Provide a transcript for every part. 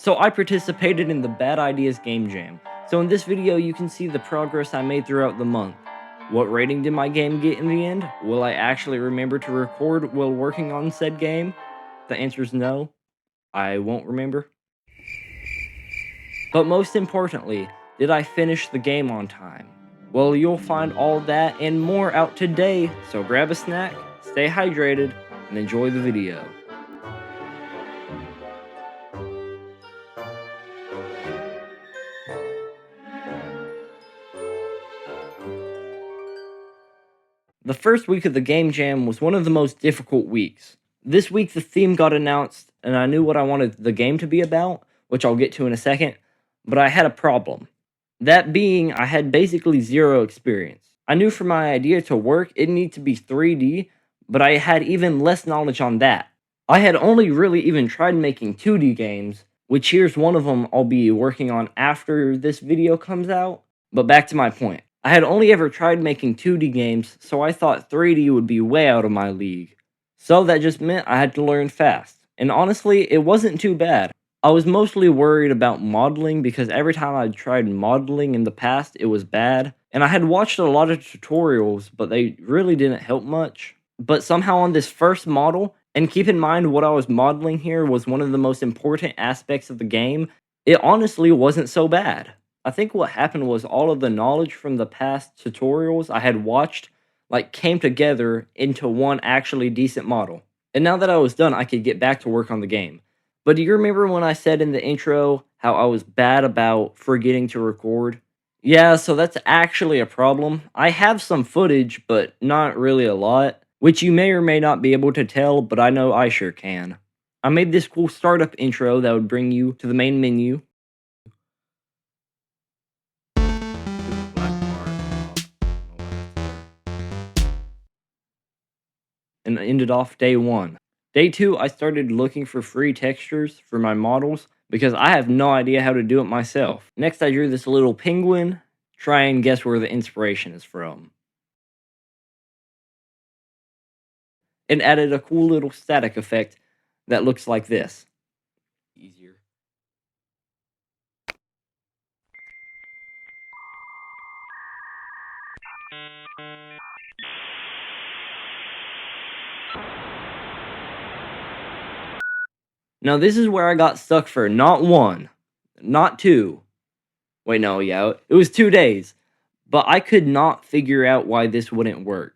So I participated in the Bad Ideas Game Jam. So in this video you can see the progress I made throughout the month. What rating did my game get in the end? Will I actually remember to record while working on said game? The answer is no. I won't remember. But most importantly, did I finish the game on time? Well, you'll find all that and more out today, so grab a snack, stay hydrated, and enjoy the video. The first week of the Game Jam was one of the most difficult weeks. This week the theme got announced, and I knew what I wanted the game to be about, which I'll get to in a second, but I had a problem. That being, I had basically zero experience. I knew for my idea to work, it needed to be 3D, but I had even less knowledge on that. I had only really even tried making 2D games, which here's one of them I'll be working on after this video comes out. But back to my point. I had only ever tried making 2D games, so I thought 3D would be way out of my league. So that just meant I had to learn fast. And honestly, it wasn't too bad. I was mostly worried about modeling because every time I'd tried modeling in the past, it was bad. And I had watched a lot of tutorials, but they really didn't help much. But somehow on this first model, and keep in mind what I was modeling here was one of the most important aspects of the game, it honestly wasn't so bad. I think what happened was all of the knowledge from the past tutorials I had watched came together into one actually decent model. And now that I was done, I could get back to work on the game. But do you remember when I said in the intro how I was bad about forgetting to record? Yeah, so that's actually a problem. I have some footage, but not really a lot, which you may or may not be able to tell, but I know I sure can. I made this cool startup intro that would bring you to the main menu. And ended off day 1. Day 2, I started looking for free textures for my models because I have no idea how to do it myself. Next, I drew this little penguin. Try and guess where the inspiration is from. And added a cool little static effect that looks like this. Easier. Now this is where I got stuck for not 1, not 2. Wait, no, yeah, it was 2 days. But I could not figure out why this wouldn't work.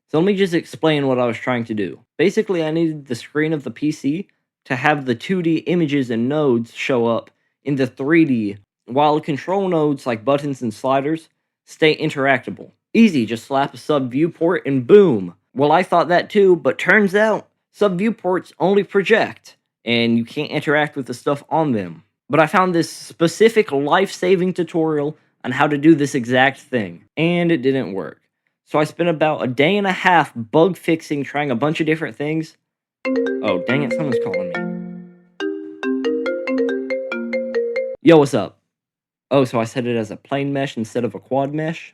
So let me just explain what I was trying to do. Basically, I needed the screen of the PC to have the 2D images and nodes show up in the 3D, while control nodes like buttons and sliders stay interactable. Easy, just slap a sub viewport and boom. Well, I thought that too, but turns out sub viewports only project, and you can't interact with the stuff on them. But I found this specific life-saving tutorial on how to do this exact thing, and it didn't work. So I spent about a day and a half bug fixing, trying a bunch of different things. Oh, dang it, someone's calling me. Yo, what's up? Oh, so I set it as a plane mesh instead of a quad mesh?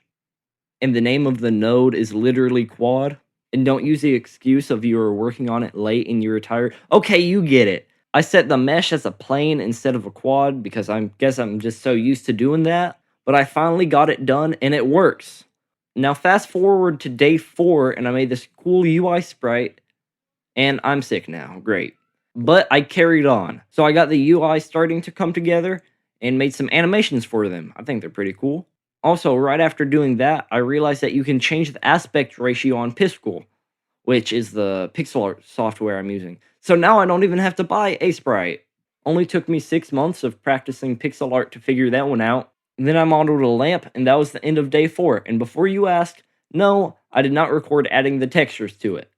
And the name of the node is literally quad? And don't use the excuse of you were working on it late and you're tired. Okay, you get it. I set the mesh as a plane instead of a quad because I guess I'm just so used to doing that. But I finally got it done and it works. Now fast forward to day 4 and I made this cool UI sprite. And I'm sick now. Great. But I carried on. So I got the UI starting to come together and made some animations for them. I think they're pretty cool. Also, right after doing that, I realized that you can change the aspect ratio on Piskel, which is the pixel art software I'm using. So now I don't even have to buy a sprite. Only took me 6 months of practicing pixel art to figure that one out. And then I modeled a lamp, and that was the end of day 4. And before you ask, no, I did not record adding the textures to it.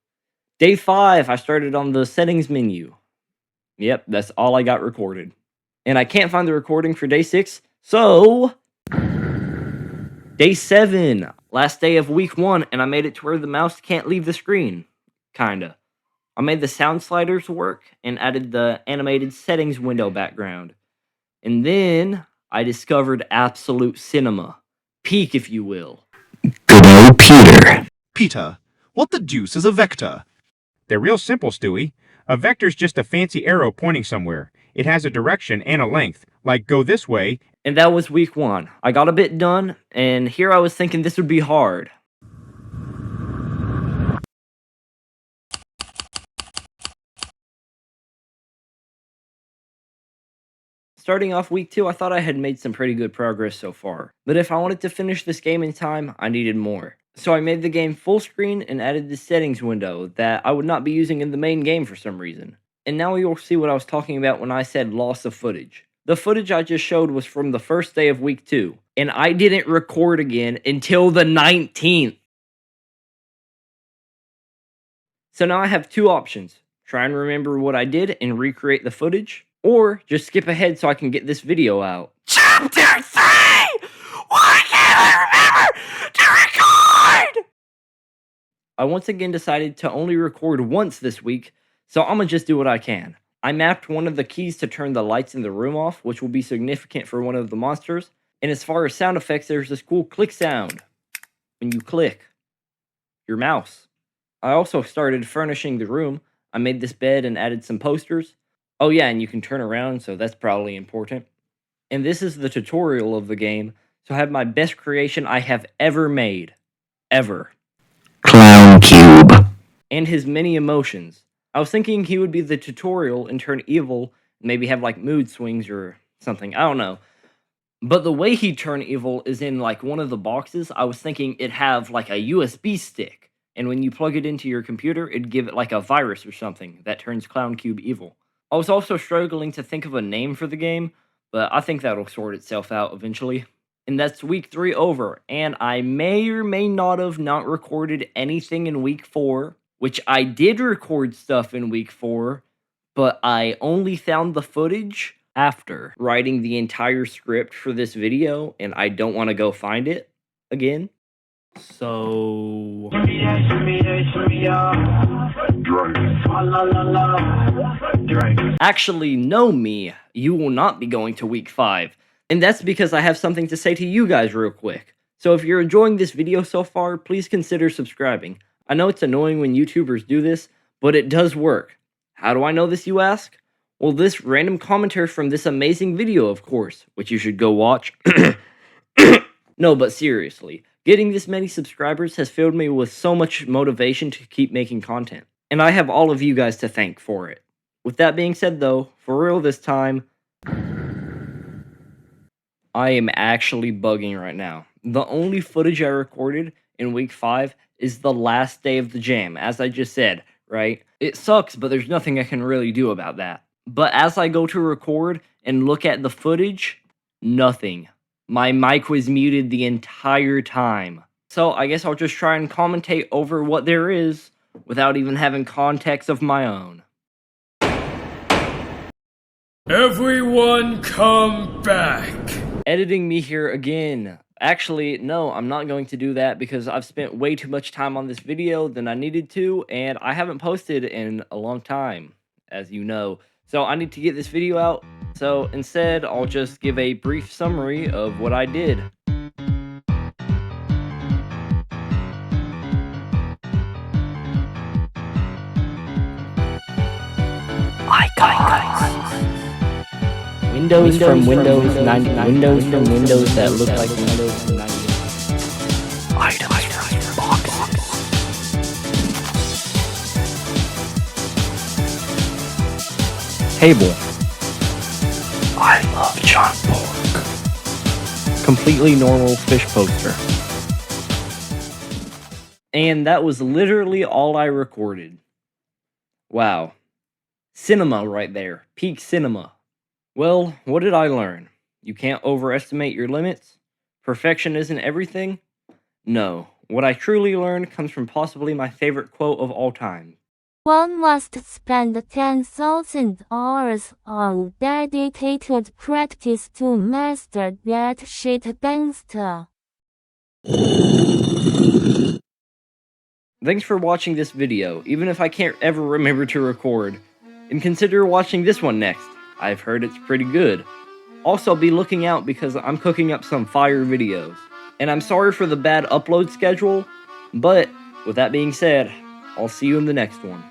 Day 5, I started on the settings menu. Yep, that's all I got recorded. And I can't find the recording for day 6, so... Day 7, last day of week 1, and I made it to where the mouse can't leave the screen. Kinda. I made the sound sliders work, and added the animated settings window background. And then, I discovered absolute cinema. Peak, if you will. Good old Peter. Peter, what the deuce is a vector? They're real simple, Stewie. A vector's just a fancy arrow pointing somewhere. It has a direction and a length, like go this way. And that was week 1. I got a bit done, and here I was thinking this would be hard. Starting off week 2, I thought I had made some pretty good progress so far, but if I wanted to finish this game in time, I needed more. So I made the game full screen and added the settings window that I would not be using in the main game for some reason. And now you'll see what I was talking about when I said loss of footage. The footage I just showed was from the first day of week 2, and I didn't record again until the 19th. So now I have 2 options. Try and remember what I did and recreate the footage, or just skip ahead so I can get this video out. Chapter 3! Why can't I remember to record? I once again decided to only record once this week, so I'm gonna just do what I can. I mapped one of the keys to turn the lights in the room off, which will be significant for one of the monsters. And as far as sound effects, there's this cool click sound when you click your mouse. I also started furnishing the room. I made this bed and added some posters. Oh yeah, and you can turn around, so that's probably important. And this is the tutorial of the game, so I have my best creation I have ever made. Ever. Clown Cube. And his many emotions. I was thinking he would be the tutorial and turn evil, and maybe have like mood swings or something, I don't know. But the way he'd turn evil is in like one of the boxes. I was thinking it'd have like a USB stick, and when you plug it into your computer, it'd give it like a virus or something that turns Clown Cube evil. I was also struggling to think of a name for the game, but I think that'll sort itself out eventually. And that's week 3 over, and I may or may not have not recorded anything in week 4, which I did record stuff in week 4, but I only found the footage after writing the entire script for this video, and I don't want to go find it again. So... Actually, no, me. You will not be going to week 5. And that's because I have something to say to you guys real quick. So if you're enjoying this video so far, please consider subscribing. I know it's annoying when YouTubers do this, but it does work. How do I know this, you ask? Well, this random commentary from this amazing video, of course, which you should go watch. No, but seriously, getting this many subscribers has filled me with so much motivation to keep making content. And I have all of you guys to thank for it. With that being said though, for real this time, I am actually bugging right now. The only footage I recorded in week 5 is the last day of the jam, as I just said, right? It sucks, but there's nothing I can really do about that. But as I go to record and look at the footage, nothing. My mic was muted the entire time. So I guess I'll just try and commentate over what there is without even having context of my own. Everyone come back! Editing me here again. Actually, no, I'm not going to do that because I've spent way too much time on this video than I needed to, and I haven't posted in a long time, as you know. So I need to get this video out, so instead I'll just give a brief summary of what I did. Windows from Windows 90. Windows from Windows that look like Windows 90. Items. Boxes. Table. I love John Pork. Completely normal fish poster. And that was literally all I recorded. Wow. Cinema right there. Peak cinema. Well, what did I learn? You can't overestimate your limits? Perfection isn't everything? No. What I truly learned comes from possibly my favorite quote of all time. One must spend 10,000 hours on dedicated practice to master that shit gangsta. Thanks for watching this video, even if I can't ever remember to record. And consider watching this one next. I've heard it's pretty good. Also, be looking out because I'm cooking up some fire videos. And I'm sorry for the bad upload schedule, but with that being said, I'll see you in the next one.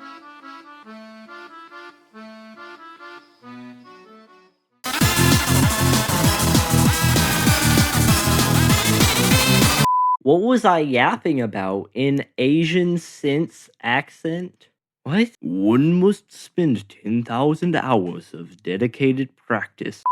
What was I yapping about in Asian sense accent? What? One must spend 10,000 hours of dedicated practice.